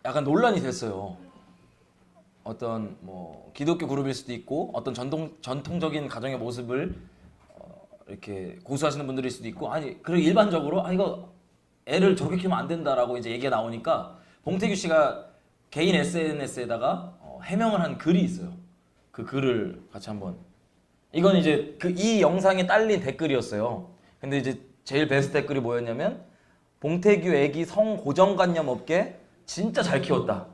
약간 논란이 됐어요. 어떤 뭐 기독교 그룹일 수도 있고 어떤 전통적인 가정의 모습을 이렇게 고수하시는 분들일 수도 있고 아니 그리고 일반적으로 이거 애를 저렇게 키우면 안 된다라고 이제 얘기가 나오니까 봉태규 씨가 개인 SNS에다가 해명을 한 글이 있어요. 그 글을 같이 한번 이건 이제 이 영상에 딸린 댓글이었어요. 근데 이제 제일 베스트 댓글이 뭐였냐면 봉태규 애기 성 고정관념 없게 진짜 잘 키웠다.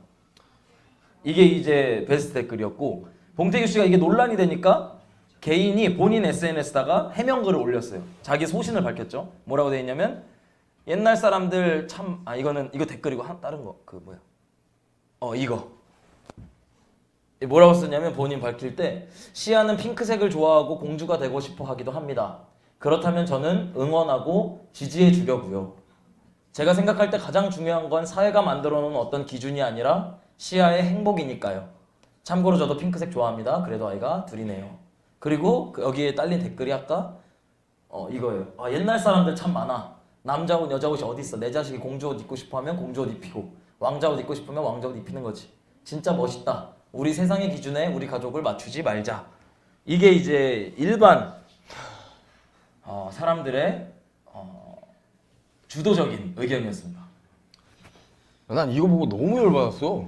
이게 이제 베스트 댓글이었고 봉태규 씨가 이게 논란이 되니까 개인이 본인 SNS에다가 해명글을 올렸어요. 자기 소신을 밝혔죠. 뭐라고 돼 있냐면 옛날 사람들 참 이거 댓글이고 다른 거 이거 뭐라고 썼냐면 본인 밝힐 때 시아는 핑크색을 좋아하고 공주가 되고 싶어 하기도 합니다. 그렇다면 저는 응원하고 지지해 주려고요. 제가 생각할 때 가장 중요한 건 사회가 만들어 놓은 어떤 기준이 아니라 시아의 행복이니까요. 참고로 저도 핑크색 좋아합니다. 그래도 아이가 둘이네요. 그리고 여기에 딸린 댓글이 아까 이거예요. 옛날 사람들 참 많아. 남자 옷 여자 옷이 어디 있어. 내 자식이 공주 옷 입고 싶어 하면 공주 옷 입히고 왕자 옷 입고 싶으면 왕자 옷 입히는 거지. 진짜 멋있다. 우리 세상의 기준에 우리 가족을 맞추지 말자. 이게 이제 일반 사람들의 주도적인 의견이었습니다. 난 이거 보고 너무 열받았어.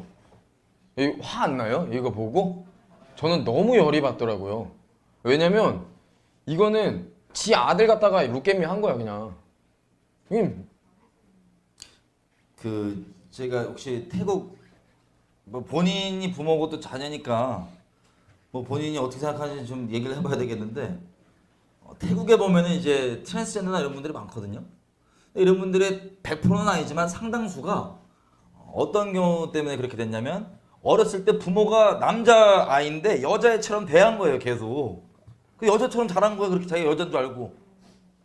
화 안 나요? 이거 보고? 저는 너무 열이 받더라고요. 왜냐면 이거는 지 아들 갖다가 룩겜미 한 거야 그냥. 제가 혹시 태국 뭐 본인이 부모고 또 자녀니까 뭐 본인이 어떻게 생각하는지 좀 얘기를 해봐야 되겠는데 태국에 보면은 이제 트랜스젠더나 이런 분들이 많거든요. 이런 분들의 100%는 아니지만 상당수가 어떤 경우 때문에 그렇게 됐냐면 어렸을 때 부모가 남자 아이인데 여자애처럼 대한 거예요 계속. 그 여자처럼 자란 거예요. 그렇게 자기가 여자인 줄 알고.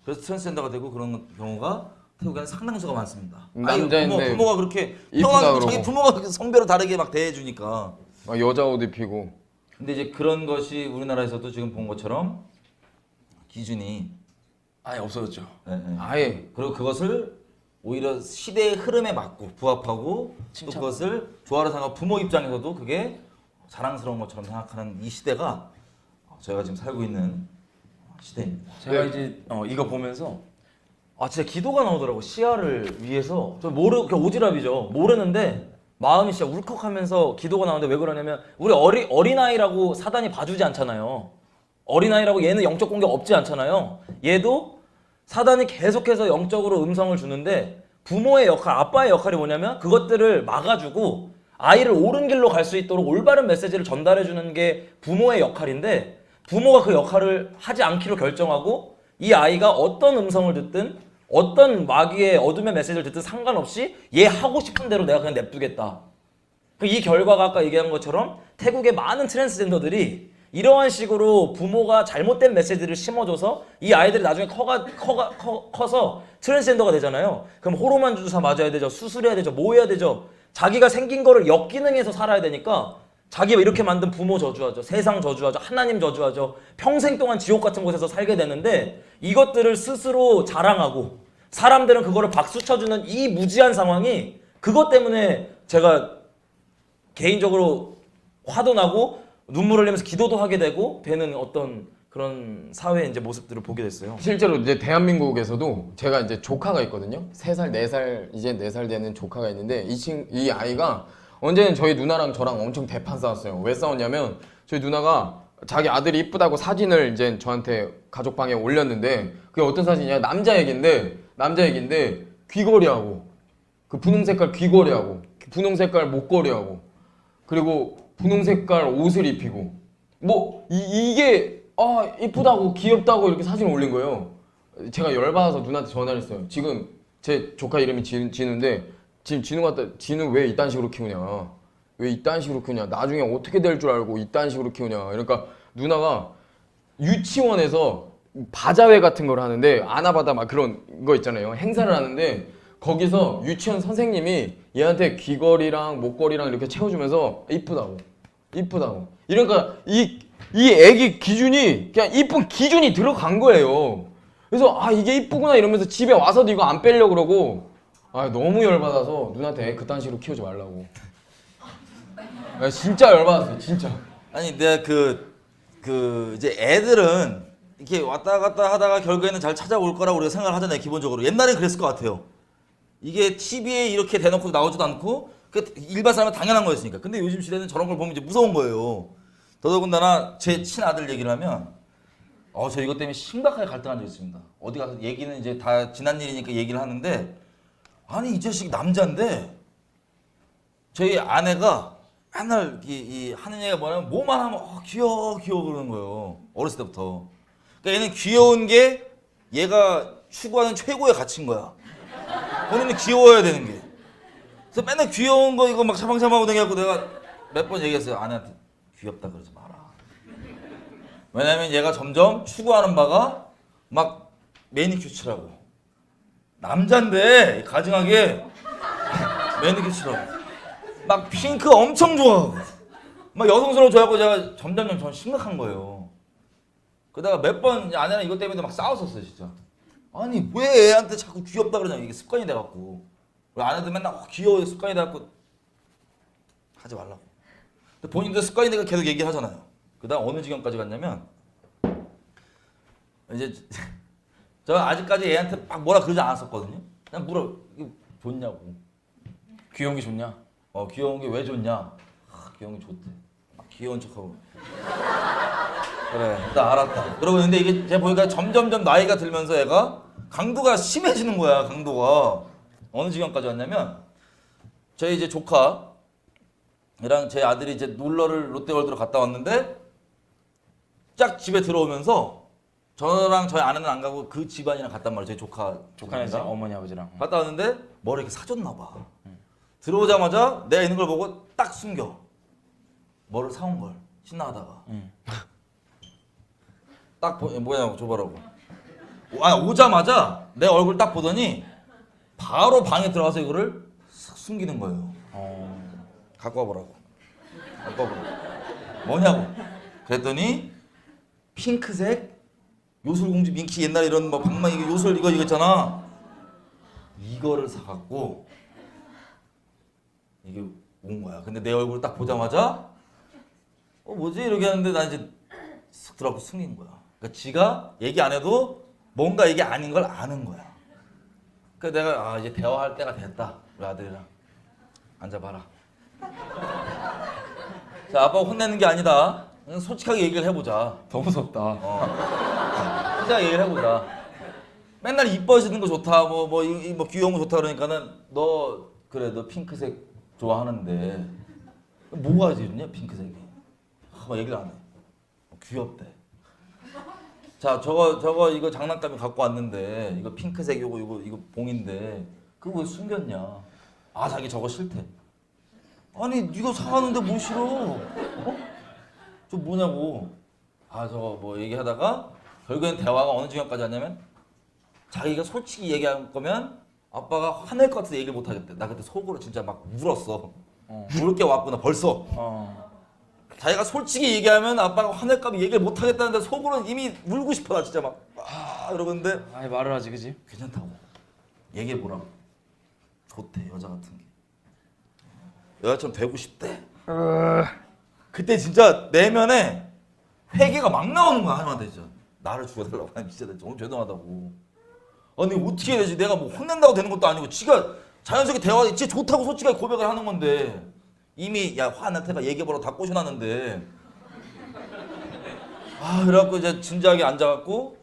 그래서 트랜스젠더가 되고 그런 경우가 태국에는 상당수가 많습니다. 남자인데 부모가 그렇게 이쁘다 태어나서 그러고. 자기 부모가 그렇게 성별을 다르게 막 대해주니까. 여자 옷 입히고. 근데 이제 그런 것이 우리나라에서도 지금 본 것처럼 기준이 아예 없어졌죠. 아예. 그리고 그것을 오히려 시대의 흐름에 맞고 부합하고 또 그것을 좋아하는 생각 부모 입장에서도 그게 자랑스러운 것처럼 생각하는 이 시대가 저희가 지금 살고 있는 시대입니다. 제가 이제 이거 보면서 진짜 기도가 나오더라고. 시아를 위해서. 저 그냥 오지랖이죠. 모르는데 마음이 진짜 울컥하면서 기도가 나오는데 왜 그러냐면 우리 어린아이라고 사단이 봐주지 않잖아요. 어린아이라고 얘는 영적 공격 없지 않잖아요. 얘도 사단이 계속해서 영적으로 음성을 주는데 부모의 역할, 아빠의 역할이 뭐냐면 그것들을 막아주고 아이를 옳은 길로 갈 수 있도록 올바른 메시지를 전달해주는 게 부모의 역할인데 부모가 그 역할을 하지 않기로 결정하고 이 아이가 어떤 음성을 듣든 어떤 마귀의 어둠의 메시지를 듣든 상관없이 얘 하고 싶은 대로 내가 그냥 냅두겠다. 이 결과가 아까 얘기한 것처럼 태국의 많은 트랜스젠더들이 이러한 식으로 부모가 잘못된 메시지를 심어줘서 이 아이들이 나중에 커서 트랜스젠더가 되잖아요. 그럼 호르몬 주사 맞아야 되죠. 수술해야 되죠. 뭐 해야 되죠. 자기가 생긴 거를 역기능해서 살아야 되니까 자기가 이렇게 만든 부모 저주하죠. 세상 저주하죠. 하나님 저주하죠. 평생 동안 지옥 같은 곳에서 살게 되는데 이것들을 스스로 자랑하고 사람들은 그거를 박수 쳐주는 이 무지한 상황이 그것 때문에 제가 개인적으로 화도 나고 눈물을 흘리면서 기도도 하게 되는 어떤 그런 사회의 이제 모습들을 보게 됐어요. 실제로 이제 대한민국에서도 제가 이제 조카가 있거든요. 3살, 4살, 이제 4살 되는 조카가 있는데 이 아이가 언제는 저희 누나랑 저랑 엄청 대판 싸웠어요. 왜 싸웠냐면 저희 누나가 자기 아들이 이쁘다고 사진을 이제 저한테 가족방에 올렸는데 그게 어떤 사진이냐 남자 얘긴데 귀걸이하고 그 분홍 색깔 귀걸이하고 분홍 색깔 목걸이하고 그리고 분홍 색깔 옷을 입히고 뭐 이게 이쁘다고 귀엽다고 이렇게 사진을 올린 거예요. 제가 열받아서 누나한테 전화를 했어요. 지금 제 조카 이름이 진우인데 지금 진우 왜 이딴 식으로 키우냐? 왜 이딴 식으로 키우냐? 나중에 어떻게 될 줄 알고 이딴 식으로 키우냐? 그러니까 누나가 유치원에서 바자회 같은 걸 하는데 아나바다 막 그런 거 있잖아요. 행사를 하는데 거기서 유치원 선생님이 얘한테 귀걸이랑 목걸이랑 이렇게 채워주면서 이쁘다고. 이러니까 이 애기 기준이 그냥 이쁜 기준이 들어간 거예요. 그래서 이게 이쁘구나 이러면서 집에 와서도 이거 안 빼려고 그러고 너무 열받아서 누나한테 애 그딴 식으로 키우지 말라고. 야, 진짜 열받았어요, 진짜. 아니 내가 이제 애들은 이렇게 왔다 갔다 하다가 결국에는 잘 찾아올 거라고 우리가 생각을 하잖아요. 기본적으로 옛날엔 그랬을 것 같아요. 이게 TV에 이렇게 대놓고 나오지도 않고 그 일반 사람은 당연한 거였으니까. 근데 요즘 시대는 저런 걸 보면 이제 무서운 거예요. 더더군다나 제 친아들 얘기를 하면 저 이것 때문에 심각하게 갈등한 적이 있습니다. 어디 가서 얘기는 이제 다 지난 일이니까 얘기를 하는데 아니 이 자식이 남자인데 저희 아내가 맨날 이 하는 얘기가 뭐냐면 뭐만 하면 귀여워 그러는 거예요. 어렸을 때부터. 그러니까 얘는 귀여운 게 얘가 추구하는 최고의 가치인 거야. 본인은 귀여워야 되는 게. 그래서 맨날 귀여운 거 이거 막 샤방샤방하고 다녀갖고 내가 몇 번 얘기했어요. 아내한테 귀엽다 그러지 마라. 왜냐면 얘가 점점 추구하는 바가 막 매니큐 칠하고 남잔데 가증하게 매니큐 칠하고 막 핑크 엄청 좋아하고 막 여성스러워 좋아하고 제가 점점 전 심각한 거예요. 그러다가 몇 번 아내랑 이것 때문에 막 싸웠었어요 진짜. 아니 왜 애한테 자꾸 귀엽다 그러냐. 이게 습관이 돼갖고 우리 아내도 맨날 귀여워 습관이 돼갖고 하지 말라고. 근데 본인도 습관이 돼서 계속 얘기하잖아요. 그다음 어느 지경까지 갔냐면 이제 저 아직까지 애한테 막 뭐라 그러지 않았었거든요. 그냥 물어 이게 좋냐고. 귀여운 게 좋냐? 귀여운 게 왜 좋냐? 귀여운 게 좋대. 막 귀여운 척하고. 그래, 일단 알았다. 그러고 있는데 이게 제가 보니까 점점점 나이가 들면서 애가 강도가 심해지는 거야. 강도가 어느 지경까지 왔냐면 저희 이제 조카랑 제 아들이 이제 놀러를 롯데월드로 갔다 왔는데 쫙 집에 들어오면서 저랑 저희 아내는 안 가고 그 집안이랑 갔단 말이에요. 저희 조카네 집 어머니 아버지랑. 갔다 왔는데 뭐를 이렇게 사줬나 봐. 들어오자마자 내가 있는 걸 보고 딱 숨겨. 뭐를 사온 걸 신나하다가. 딱 뭐냐고 줘봐라고. 오자마자 내 얼굴 딱 보더니 바로 방에 들어가서 이거를 싹 숨기는 거예요. 갖고 와보라고. 갖고 와보라고. 뭐냐고. 그랬더니 핑크색 요술공주 민키 옛날에 이런 뭐 방망이 요술 이거 있잖아. 이거를 사갖고 이게 온 거야. 근데 내 얼굴 딱 보자마자 뭐지 이렇게 하는데 나 이제 쓱 들어가고 숨긴 거야. 그러니까 지가 얘기 안 해도 뭔가 이게 아닌 걸 아는 거야. 그래서 내가 이제 대화할 때가 됐다. 우리 아들이랑 앉아봐라. 자, 아빠가 혼내는 게 아니다. 그냥 솔직하게 얘기를 해보자. 더 무섭다. 솔직하게 얘기를 해보자. 맨날 이뻐지는 거 좋다. 뭐 귀여운 거 좋다 그러니까는 너 핑크색 좋아하는데 뭐가 좋냐 핑크색이. 막 얘기를 안 해. 귀엽대. 자 저거 이거 장난감이 갖고 왔는데 이거 핑크색 이거 봉인데 그거 왜 숨겼냐. 자기 저거 싫대. 아니 네가 사왔는데 뭐 싫어. 저 뭐냐고. 저거 뭐 얘기하다가 결국엔 대화가 어느 지경까지 왔냐면 자기가 솔직히 얘기할 거면 아빠가 화낼 것 같아서 얘기를 못 하겠대. 나 그때 속으로 진짜 막 울었어. 울 게 왔구나 벌써. 자기가 솔직히 얘기하면 아빠가 화낼까 봐 얘기를 못 하겠다는데 속으로는 이미 울고 싶어. 나 진짜 막 이러는데 아니 말을 하지 그지? 괜찮다고. 얘기해 보라고. 좋대 여자 같은 게. 여자처럼 되고 싶대. 그때 진짜 내면에 회개가 막 나오는 거야 하나한테 진짜. 나를 죽여달라고. 아니 진짜 너무 죄송하다고. 아니 어떻게 해야 되지? 내가 뭐 혼낸다고 되는 것도 아니고 지가 자연스럽게 대화 진짜 좋다고 솔직하게 고백을 하는 건데 이미 화날 테가 얘기해보라고 다 꼬셔놨는데 그래갖고 이제 진지하게 앉아갖고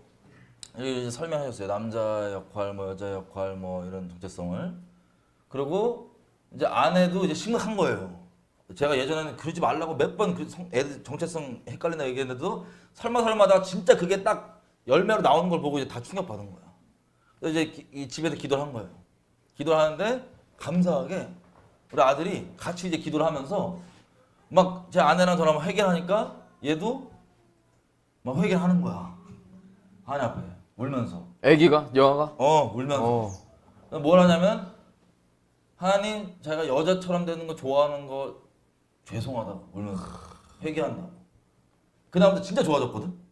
이제 설명하셨어요. 남자 역할 뭐 여자 역할 뭐 이런 정체성을. 그리고 이제 아내도 이제 심각한 거예요. 제가 예전에는 그러지 말라고 몇 번 애들 정체성 헷갈린다 얘기했는데도 설마다 진짜 그게 딱 열매로 나오는 걸 보고 이제 다 충격받은 거야. 그래서 이제 이 집에서 기도를 한 거예요. 기도를 하는데 감사하게 우리 아들이 같이 이제 기도를 하면서 막 제 아내랑 저랑 회개하니까 얘도 막 회개하는 거야. 아내 앞에 울면서. 애기가? 여아가? 울면서. 뭘 하냐면 하나님 자기가 여자처럼 되는 거 좋아하는 거 죄송하다고 울면서 회개한다고. 그 다음부터 진짜 좋아졌거든.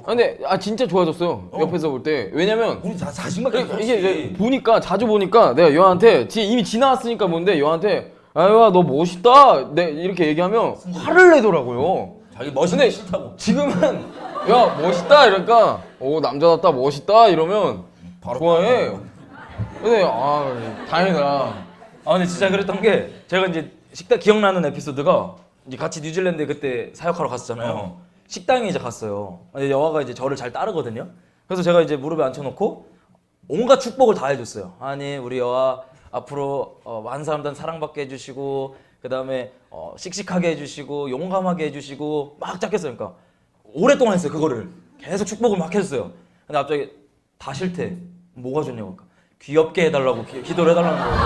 근데 진짜 좋아졌어요. 옆에서 볼 때. 왜냐면 우리 자신만 이게 이제 자주 보니까 내가 여한테 이미 지나왔으니까 뭔데 여한테 아유야 너 멋있다. 네 이렇게 얘기하면 화를 내더라고요. 자기 멋있는 게 싫다고. 지금은 야 멋있다 이러니까 오 남자답다 멋있다 이러면 바로 좋아해. 근데 다행이다. 아 근데 진짜 그랬던 게 제가 이제 식당 기억나는 에피소드가 이제 같이 뉴질랜드에 그때 사역하러 갔었잖아요. 식당에 이제 갔어요. 근데 여아가 이제 저를 잘 따르거든요. 그래서 제가 이제 무릎에 앉혀놓고 온갖 축복을 다 해줬어요. 아니 우리 여아 앞으로 많은 사람들한테 사랑받게 해주시고 그 다음에 씩씩하게 해주시고 용감하게 해주시고 막 짝했어요. 그러니까 오랫동안 했어요. 그거를 계속 축복을 막 해줬어요. 근데 갑자기 다 싫대. 뭐가 좋냐고. 그러니까 귀엽게 해달라고 기도를 해달라는 거예요.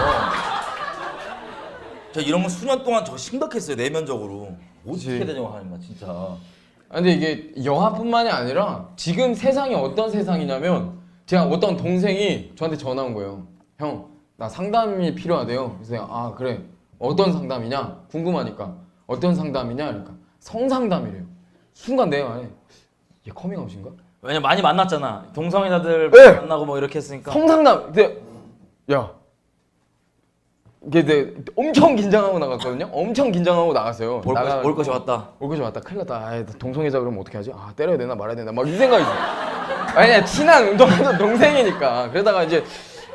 저 이런 거 수년 동안 저 심각했어요. 내면적으로. 그치. 어떻게 되냐고 하니까 진짜. 근데 이게 여아뿐만이 아니라 지금 세상이 어떤 세상이냐면 제가 어떤 동생이 저한테 전화 온 거예요. 형, 나 상담이 필요하대요. 그래서 내가 아 그래 어떤 상담이냐 궁금하니까 어떤 상담이냐 그러니까 성상담이래요. 순간 내 안에 얘 커밍아웃인가? 왜냐면 많이 만났잖아. 동성애자들 네. 만나고 뭐 이렇게 했으니까. 성상담. 근데 야 이게 내 엄청 긴장하고 나갔거든요. 엄청 긴장하고 나갔어요. 올 것이 왔다. 올 것이 왔다. 큰일 났다. 아, 동성애자 그러면 어떻게 하지? 아 때려야 되나 말아야 되나 막 이 생각이 있어. 아니 친한 운동하던 동생이니까. 그러다가 이제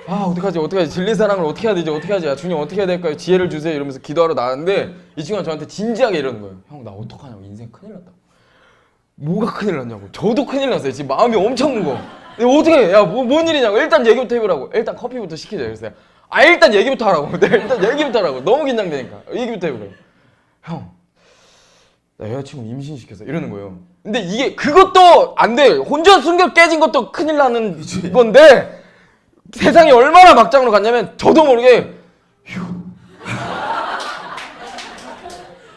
어떡하지 진리 사랑을 어떻게 해야 되지 어떻게 하지 야 주님 어떻게 해야 될까요? 지혜를 주세요 이러면서 기도하러 나왔는데 이 친구가 저한테 진지하게 이러는 거예요. 형 나 어떡하냐고 인생 큰일 났다. 뭐가 큰일 났냐고. 저도 큰일 났어요. 지금 마음이 엄청 무거워. 근데 어떻게 해? 야 뭔 일이냐고. 일단 얘기부터 해보라고. 일단 커피부터 시키자 이랬어요. 아 일단 얘기부터 하라고. 네, 일단 얘기부터 하라고. 너무 긴장되니까 얘기부터 해보라고. 형 나 여자친구 임신시켰어 이러는 거예요. 근데 이게 그것도 안 돼. 혼전 순결 깨진 것도 큰일 나는 건데 세상이 얼마나 막장으로 갔냐면 저도 모르게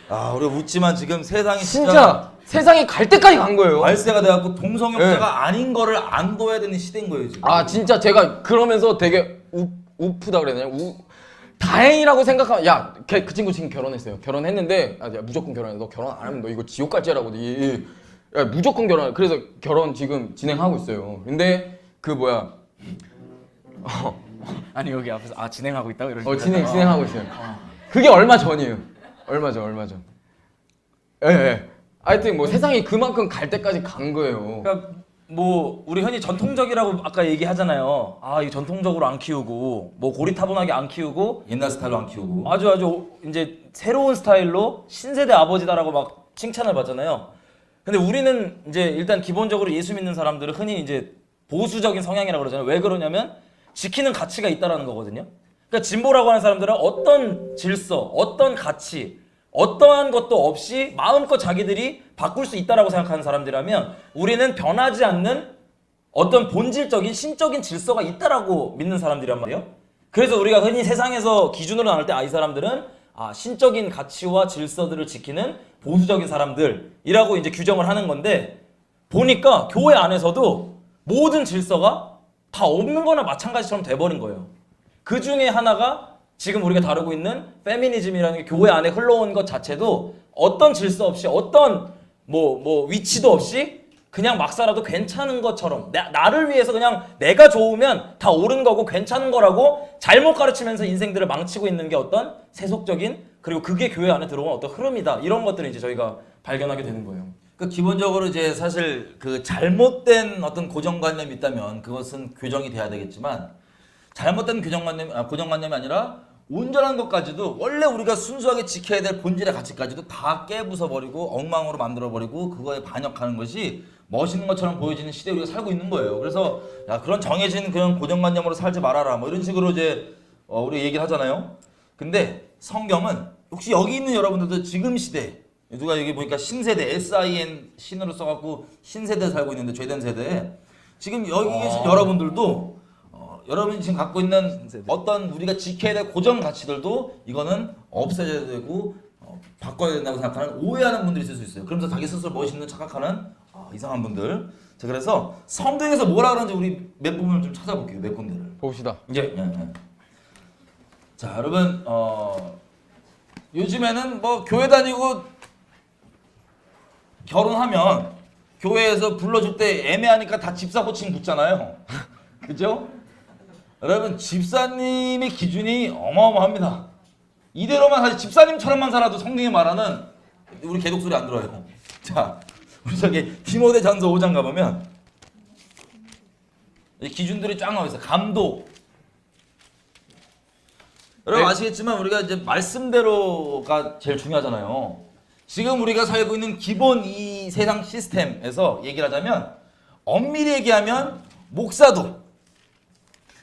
아 우리가 웃지만 지금 세상이 진짜 세상이 갈 때까지 간 거예요. 말세가 돼갖고 동성애자가 아닌 거를 안둬야 되는 시대인 거예요 지금. 아 진짜 제가 그러면서 되게 우프다 그래야 되나? 다행이라고 생각하면 그 친구 지금 결혼했어요. 결혼했는데 야 무조건 결혼해. 너 결혼 안 하면 너 이거 지옥 갈지라고. 야 무조건 결혼해. 그래서 결혼 지금 진행하고 있어요. 근데 그 뭐야 아니 여기 앞에서 진행하고 있다고 이러니까. 진행하고 있어요. 그게 얼마 전이에요. 얼마 전. 예. 하여튼 뭐 세상이 그만큼 갈 때까지 간 거예요. 그러니까 뭐 우리 흔히 전통적이라고 아까 얘기하잖아요. 이 전통적으로 안 키우고 뭐 고리타분하게 안 키우고 옛날 스타일로 안 키우고. 아주 이제 새로운 스타일로 신세대 아버지다라고 막 칭찬을 받잖아요. 근데 우리는 이제 일단 기본적으로 예수 믿는 사람들은 흔히 이제 보수적인 성향이라고 그러잖아요. 왜 그러냐면 지키는 가치가 있다라는 거거든요. 그러니까 진보라고 하는 사람들은 어떤 질서, 어떤 가치, 어떠한 것도 없이 마음껏 자기들이 바꿀 수 있다라고 생각하는 사람들이라면 우리는 변하지 않는 어떤 본질적인 신적인 질서가 있다라고 믿는 사람들이란 말이에요. 그래서 우리가 흔히 세상에서 기준으로 나눌 때 이 사람들은 신적인 가치와 질서들을 지키는 보수적인 사람들이라고 이제 규정을 하는 건데 보니까 교회 안에서도 모든 질서가 다 없는 거나 마찬가지처럼 돼버린 거예요. 그 중에 하나가 지금 우리가 다루고 있는 페미니즘이라는 게 교회 안에 흘러온 것 자체도 어떤 질서 없이 어떤 뭐 위치도 없이 그냥 막 살아도 괜찮은 것처럼 나를 위해서 그냥 내가 좋으면 다 옳은 거고 괜찮은 거라고 잘못 가르치면서 인생들을 망치고 있는 게 어떤 세속적인 그리고 그게 교회 안에 들어온 어떤 흐름이다. 이런 것들을 이제 저희가 발견하게 되는 거예요. 그 기본적으로 이제 사실 그 잘못된 어떤 고정관념이 있다면 그것은 교정이 돼야 되겠지만 잘못된 고정관념이 아니라 온전한 것까지도 원래 우리가 순수하게 지켜야 될 본질의 가치까지도 다 깨부숴버리고 엉망으로 만들어버리고 그거에 반역하는 것이 멋있는 것처럼 보여지는 시대에 우리가 살고 있는 거예요. 그래서 그런 정해진 그런 고정관념으로 살지 말아라 뭐 이런 식으로 이제 우리 얘기를 하잖아요. 근데 성경은 혹시 여기 있는 여러분들도 지금 시대 누가 여기 보니까 신세대 SIN 신으로 써갖고 신세대에 살고 있는데 죄된 세대에 지금 여기 계신 여러분들도 여러분이 지금 갖고 있는 어떤 우리가 지켜야 될 고정 가치들도 이거는 없애야 되고 바꿔야 된다고 생각하는 오해하는 분들이 있을 수 있어요. 그러면서 자기 스스로 멋있는 착각하는 이상한 분들. 자 그래서 성경에서 뭐라 그러는지 우리 몇 부분을 좀 찾아볼게요. 몇 군데를. 봅시다. 이제 자 여러분 요즘에는 뭐 교회 다니고 결혼하면 교회에서 불러줄 때 애매하니까 다 집사 호칭 붙잖아요. 그죠? 여러분 집사님의 기준이 어마어마합니다. 이대로만 사실 집사님처럼만 살아도 성경이 말하는 우리 개독 소리 안 들어요. 자, 우리 저기 디모데전서 5장 가보면 이 기준들이 쫙 나와 있어요. 감독. 여러분 네. 아시겠지만 우리가 이제 말씀대로가 제일 중요하잖아요. 지금 우리가 살고 있는 기본 이 세상 시스템에서 얘기를 하자면 엄밀히 얘기하면 목사도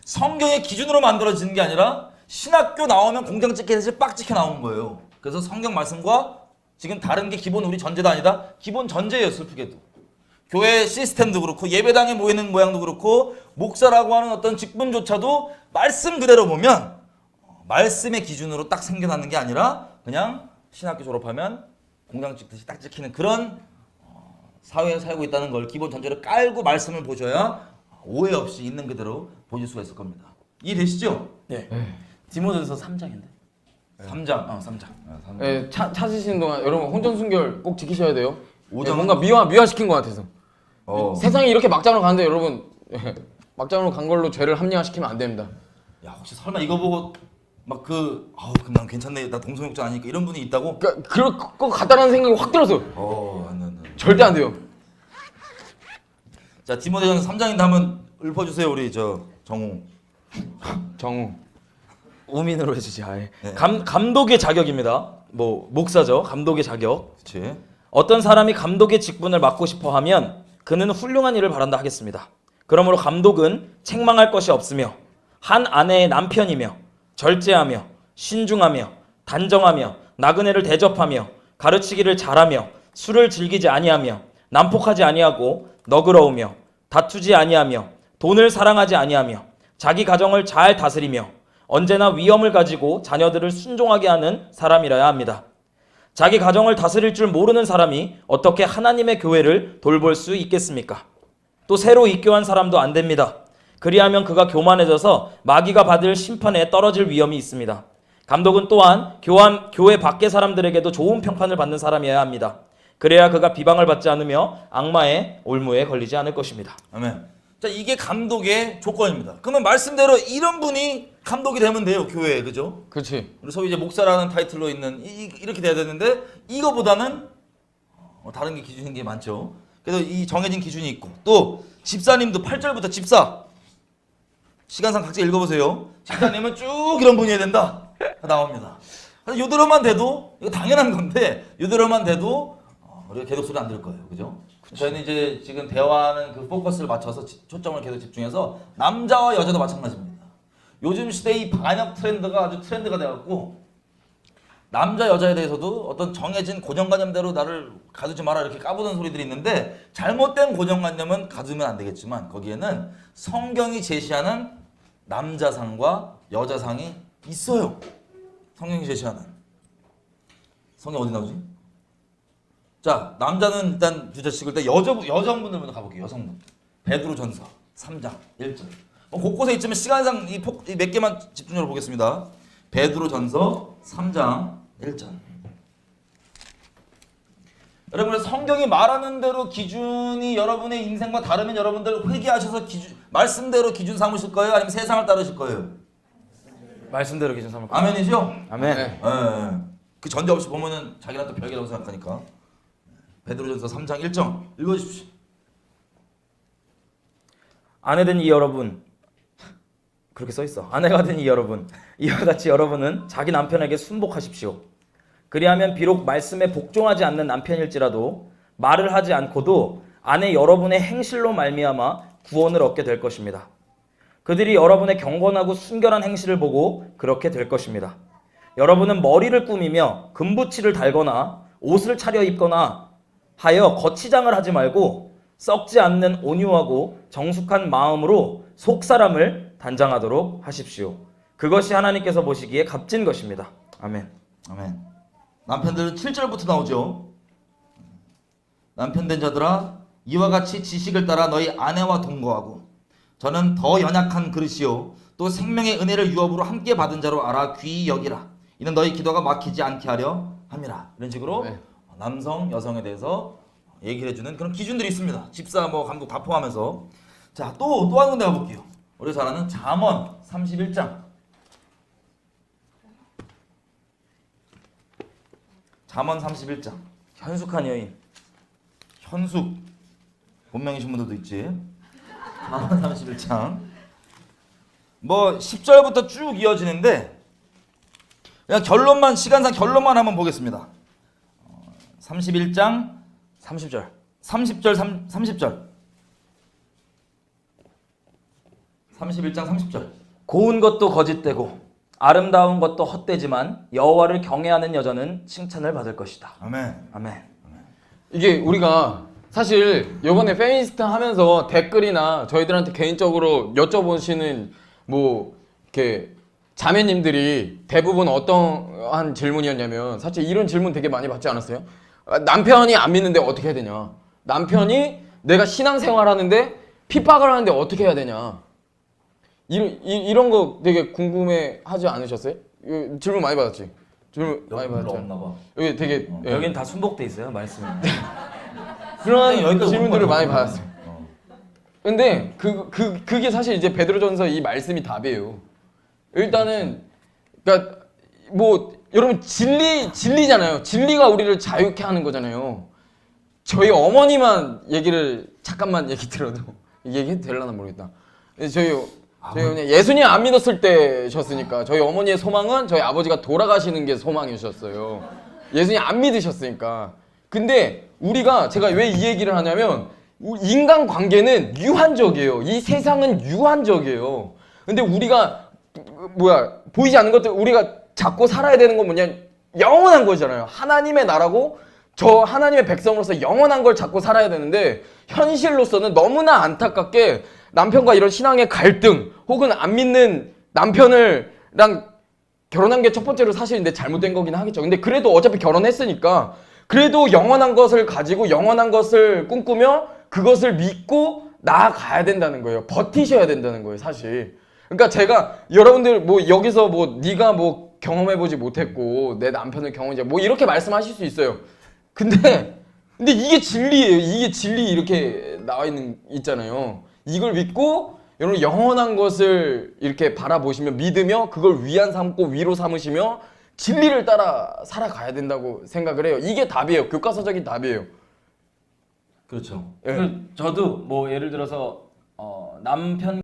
성경의 기준으로 만들어지는 게 아니라 신학교 나오면 공장 찍혀서 빡 찍혀 나오는 거예요. 그래서 성경 말씀과 지금 다른 게 기본 우리 전제도 아니다. 기본 전제예요. 슬프게도. 교회 시스템도 그렇고 예배당에 모이는 모양도 그렇고 목사라고 하는 어떤 직분조차도 말씀 그대로 보면 말씀의 기준으로 딱 생겨나는 게 아니라 그냥 신학교 졸업하면 공장 찍듯이 딱 찍히는 그런 사회에 살고 있다는 걸 기본 전제를 깔고 말씀을 보셔야 오해 없이 있는 그대로 보실 수가 있을 겁니다. 이해되시죠? 네. 디모데전서 3장인데. 3장. 3장. 예, 찾으시는 동안 여러분 혼전순결 꼭 지키셔야 돼요. 오장- 예, 뭔가 미화시킨 것 같아서. 세상이 이렇게 막장으로 가는데 여러분 막장으로 간 걸로 죄를 합리화시키면 안 됩니다. 야 혹시 설마 이거 보고 막 난 괜찮네. 나 동성욕자 아니니까 이런 분이 있다고? 그러니까 그럴 것 같다는 생각이 확 들어서 안. 절대 안 돼요. 자 디모데전서 3장인데 한번 읊어주세요 우리 저 정우. 정우. 우민으로 해주지. 아예. 네. 감독의 자격입니다. 뭐 목사죠. 감독의 자격. 그렇지. 어떤 사람이 감독의 직분을 맡고 싶어 하면 그는 훌륭한 일을 바란다 하겠습니다. 그러므로 감독은 책망할 것이 없으며 한 아내의 남편이며 절제하며 신중하며 단정하며 나그네를 대접하며 가르치기를 잘하며 술을 즐기지 아니하며 난폭하지 아니하고 너그러우며 다투지 아니하며 돈을 사랑하지 아니하며 자기 가정을 잘 다스리며 언제나 위엄을 가지고 자녀들을 순종하게 하는 사람이라야 합니다. 자기 가정을 다스릴 줄 모르는 사람이 어떻게 하나님의 교회를 돌볼 수 있겠습니까? 또 새로 입교한 사람도 안 됩니다. 그리하면 그가 교만해져서 마귀가 받을 심판에 떨어질 위험이 있습니다. 감독은 또한 교회 밖의 사람들에게도 좋은 평판을 받는 사람이어야 합니다. 그래야 그가 비방을 받지 않으며 악마의 올무에 걸리지 않을 것입니다. 아멘. 자 이게 감독의 조건입니다. 그러면 말씀대로 이런 분이 감독이 되면 돼요 교회에. 그죠? 그렇지. 우리 소위 이제 목사라는 타이틀로 있는 이렇게 돼야 되는데 이거보다는 다른 게 기준인 게 많죠. 그래서 이 정해진 기준이 있고 또 집사님도 8절부터 집사 시간상 각자 읽어보세요. 집사님은 쭉 이런 분이 해야 된다 나옵니다. 그래서 요대로만 돼도 이거 당연한 건데 요대로만 돼도 우리가 계속 소리 안 들을 거예요. 그죠? 저희는 이제 지금 대화하는 그 포커스를 맞춰서 초점을 계속 집중해서 남자와 여자도 마찬가지입니다. 요즘 시대의 이 반역 트렌드가 아주 트렌드가 돼갖고 남자 여자에 대해서도 어떤 정해진 고정관념대로 나를 가두지 마라 이렇게 까부는 소리들이 있는데 잘못된 고정관념은 가두면 안 되겠지만 거기에는 성경이 제시하는 남자상과 여자상이 있어요. 성경이 제시하는. 성경 어디 나오지? 자 남자는 일단 주제 찍을 때 여성분들 먼저 가볼게요. 여성분. 베드로전서 3장 1절. 곳곳에 있지만 시간상 이 몇 개만 집중적으로 보겠습니다. 베드로전서 3장 1절. 여러분 성경이 말하는 대로 기준이 여러분의 인생과 다르면 여러분들 회개하셔서 말씀대로 기준 삼으실 거예요? 아니면 세상을 따르실 거예요? 말씀대로 기준 삼을 거예요. 아멘이죠? 아멘. 네. 예. 그 전제 없이 보면은 자기랑 또 별개라고 생각하니까. 베드로전서 3장 1절 읽어주십시오. 아내된 이 여러분, 그렇게 써있어. 아내가 된 이 여러분, 이와 같이 여러분은 자기 남편에게 순복하십시오. 그리하면 비록 말씀에 복종하지 않는 남편일지라도 말을 하지 않고도 아내 여러분의 행실로 말미암아 구원을 얻게 될 것입니다. 그들이 여러분의 경건하고 순결한 행실을 보고 그렇게 될 것입니다. 여러분은 머리를 꾸미며 금붙이를 달거나 옷을 차려입거나 하여 거치장을 하지 말고 썩지 않는 온유하고 정숙한 마음으로 속사람을 단장하도록 하십시오. 그것이 하나님께서 보시기에 값진 것입니다. 아멘. 아멘. 남편들은 7절부터 나오죠. 남편 된 자들아 이와 같이 지식을 따라 너희 아내와 동거하고 저는 더 연약한 그릇이요 또 생명의 은혜를 유업으로 함께 받은 자로 알아 귀히 여기라. 이는 너희 기도가 막히지 않게 하려 함이라. 이런 식으로 네. 남성 여성에 대해서 얘기를 해주는 그런 기준들이 있습니다. 집사 뭐 감독 다 포함해서. 자 또 한 군데 가볼게요. 우리 잘 아는 잠언 31장 잠언 31장. 현숙한 여인. 현숙 본명이신 분들도 있지. 잠언 31장. 뭐 10절부터 쭉 이어지는데 그냥 결론만 시간상 결론만 한번 보겠습니다. 31장 30절. 30절 30절. 31장 30절. 고운 것도 거짓되고 아름다운 것도 헛되지만 여호와를 경외하는 여자는 칭찬을 받을 것이다. 아멘. 아멘. 이게 우리가 사실 이번에 페미니스트 하면서 댓글이나 저희들한테 개인적으로 여쭤보시는 뭐 이렇게 자매님들이 대부분 어떠한 질문이었냐면 사실 이런 질문 되게 많이 받지 않았어요? 남편이 안 믿는데 어떻게 해야 되냐? 남편이 내가 신앙생활 하는데 핍박을 하는데 어떻게 해야 되냐? 이런 거 되게 궁금해 하지 않으셨어요? 이거 질문 많이 받았지? 질문 많이 별로 받았죠? 없나 봐. 여기 되게 예. 여긴 다 순복돼 있어요, 말씀이. 그런 여기까지 질문들을 온 많이 거야. 받았어요. 근데 그게 사실 이제 베드로전서 이 말씀이 답이에요. 일단은 그러니까 뭐 여러분 진리잖아요. 진리가 우리를 자유케 하는 거잖아요. 저희 어머니만 얘기를 잠깐만 얘기 들어도 얘기해도 되려나 모르겠다. 근데 저희 어머니 예수님 안 믿었을 때셨으니까 저희 어머니의 소망은 저희 아버지가 돌아가시는 게 소망이셨어요. 예수님 안 믿으셨으니까. 근데 우리가 제가 왜 이 얘기를 하냐면 인간 관계는 유한적이에요. 이 세상은 유한적이에요. 근데 우리가 보이지 않는 것들 우리가 잡고 살아야 되는 건 뭐냐? 영원한 거잖아요. 하나님의 나라고 저 하나님의 백성으로서 영원한 걸 잡고 살아야 되는데 현실로서는 너무나 안타깝게 남편과 이런 신앙의 갈등 혹은 안 믿는 남편을랑 결혼한 게 첫 번째로 사실인데 잘못된 거긴 하겠죠. 근데 그래도 어차피 결혼했으니까 그래도 영원한 것을 가지고 영원한 것을 꿈꾸며 그것을 믿고 나아가야 된다는 거예요. 버티셔야 된다는 거예요, 사실. 그러니까 제가 여러분들 뭐 여기서 뭐 네가 뭐 경험해보지 못했고 내 남편을 경험해 뭐 이렇게 말씀하실 수 있어요. 근데 이게 진리예요. 이게 진리 이렇게 나와 있잖아요. 이걸 믿고 여러분 영원한 것을 이렇게 바라보시며 믿으며 그걸 위안 삼고 위로 삼으시며 진리를 따라 살아가야 된다고 생각을 해요. 이게 답이에요. 교과서적인 답이에요. 그렇죠. 예. 저도 뭐 예를 들어서 남편